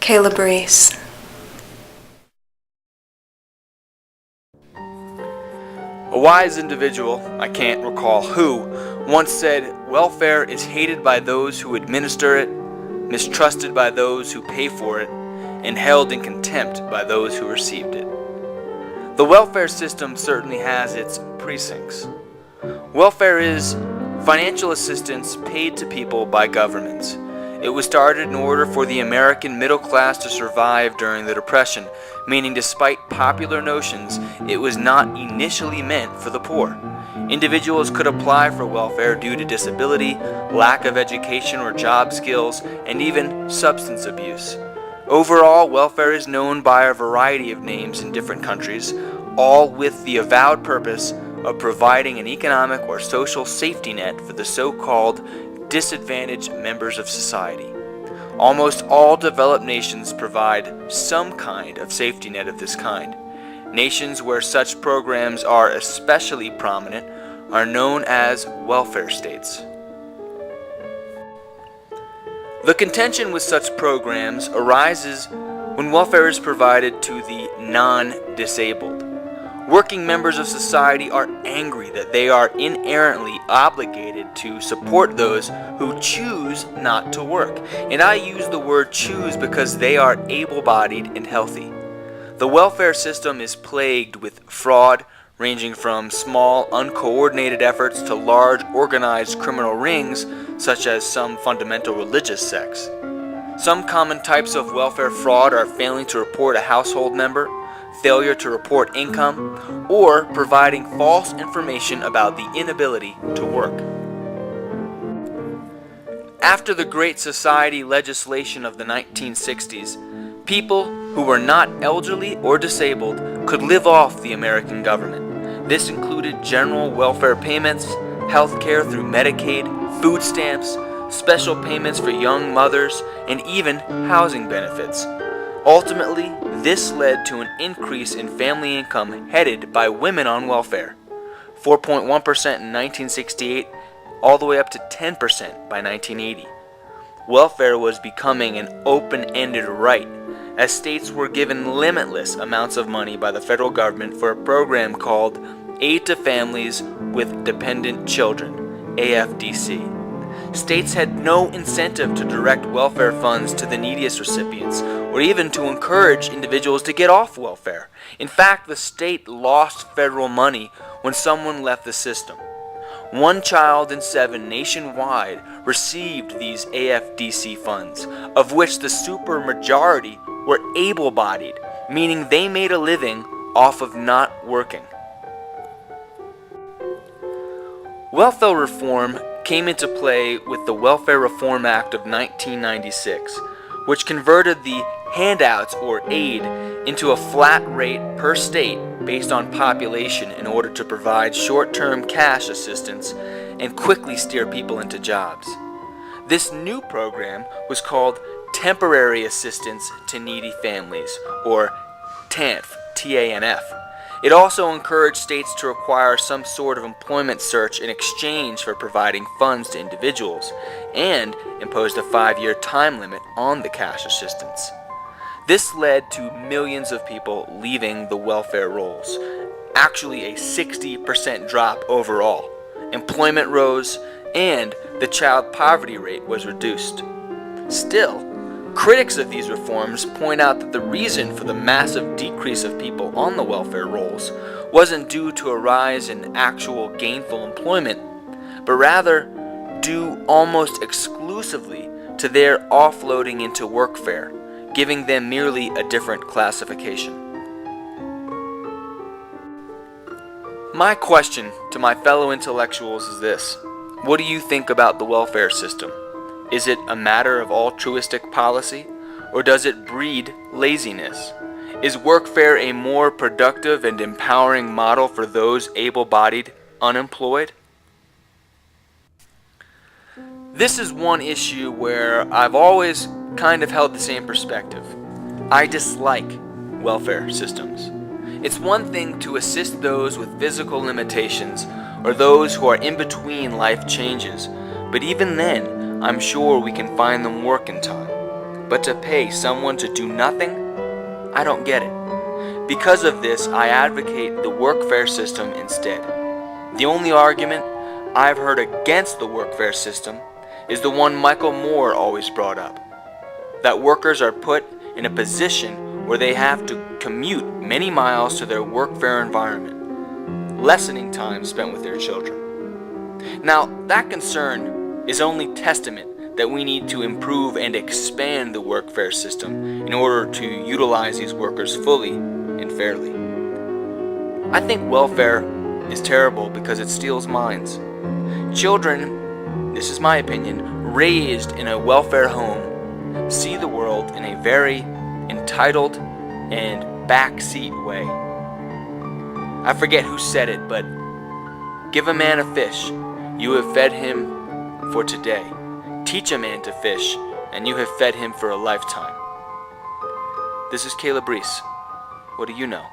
kailabreece. A wise individual, I can't recall who, once said, "Welfare is hated by those who administer it, mistrusted by those who pay for it, and held in contempt by those who received it." The welfare system certainly has its precincts. Welfare is financial assistance paid to people by governments. It was started in order for the American middle class to survive during the Depression, meaning despite popular notions, it was not initially meant for the poor. Individuals could apply for welfare due to disability, lack of education or job skills, and even substance abuse. Overall, welfare is known by a variety of names in different countries, all with the avowed purpose of providing an economic or social safety net for the so-called disadvantaged members of society. Almost all developed nations provide some kind of safety net of this kind. Nations where such programs are especially prominent are known as welfare states. The contention with such programs arises when welfare is provided to the non-disabled. Working members of society are angry that they are inherently obligated to support those who choose not to work. And I use the word choose because they are able-bodied and healthy. The welfare system is plagued with fraud, ranging from small, uncoordinated efforts to large, organized criminal rings, such as some fundamental religious sects. Some common types of welfare fraud are failing to report a household member, failure to report income, or providing false information about the inability to work. After the Great Society legislation of the 1960s, people who were not elderly or disabled could live off the American government. This included general welfare payments, health care through Medicaid, food stamps, special payments for young mothers, and even housing benefits. Ultimately, this led to an increase in family income headed by women on welfare, 4.1% in 1968, all the way up to 10% by 1980. Welfare was becoming an open-ended right, as states were given limitless amounts of money by the federal government for a program called Aid to Families with Dependent Children, AFDC. States had no incentive to direct welfare funds to the neediest recipients, or even to encourage individuals to get off welfare. In fact, the state lost federal money when someone left the system. 1 child in 7 nationwide received these AFDC funds, of which the supermajority were able-bodied, meaning they made a living off of not working. Welfare reform came into play with the Welfare Reform Act of 1996, which converted the handouts or aid into a flat rate per state based on population in order to provide short-term cash assistance and quickly steer people into jobs. This new program was called Temporary Assistance to Needy Families, or TANF, T-A-N-F. It also encouraged states to require some sort of employment search in exchange for providing funds to individuals, and imposed a 5-year time limit on the cash assistance. This led to millions of people leaving the welfare rolls, actually a 60% drop overall. Employment rose, and the child poverty rate was reduced. Still, critics of these reforms point out that the reason for the massive decrease of people on the welfare rolls wasn't due to a rise in actual gainful employment, but rather due almost exclusively to their offloading into workfare, giving them merely a different classification. My question to my fellow intellectuals is this: what do you think about the welfare system? Is it a matter of altruistic policy, or does it breed laziness? Is workfare a more productive and empowering model for those able-bodied unemployed? This is one issue where I've always kind of held the same perspective. I dislike welfare systems. It's one thing to assist those with physical limitations or those who are in between life changes, but even then, I'm sure we can find them work in time. But to pay someone to do nothing, I don't get it. Because of this, I advocate the workfare system instead. The only argument I've heard against the workfare system is the one Michael Moore always brought up, that workers are put in a position where they have to commute many miles to their workfare environment, lessening time spent with their children. Now, that concern is only testament that we need to improve and expand the workfare system in order to utilize these workers fully and fairly. I think welfare is terrible because it steals minds. Children, this is my opinion, raised in a welfare home see the world in a very entitled and backseat way. I forget who said it, but give a man a fish, you have fed him for today. Teach a man to fish, and you have fed him for a lifetime. This is kailabreece. What do you know?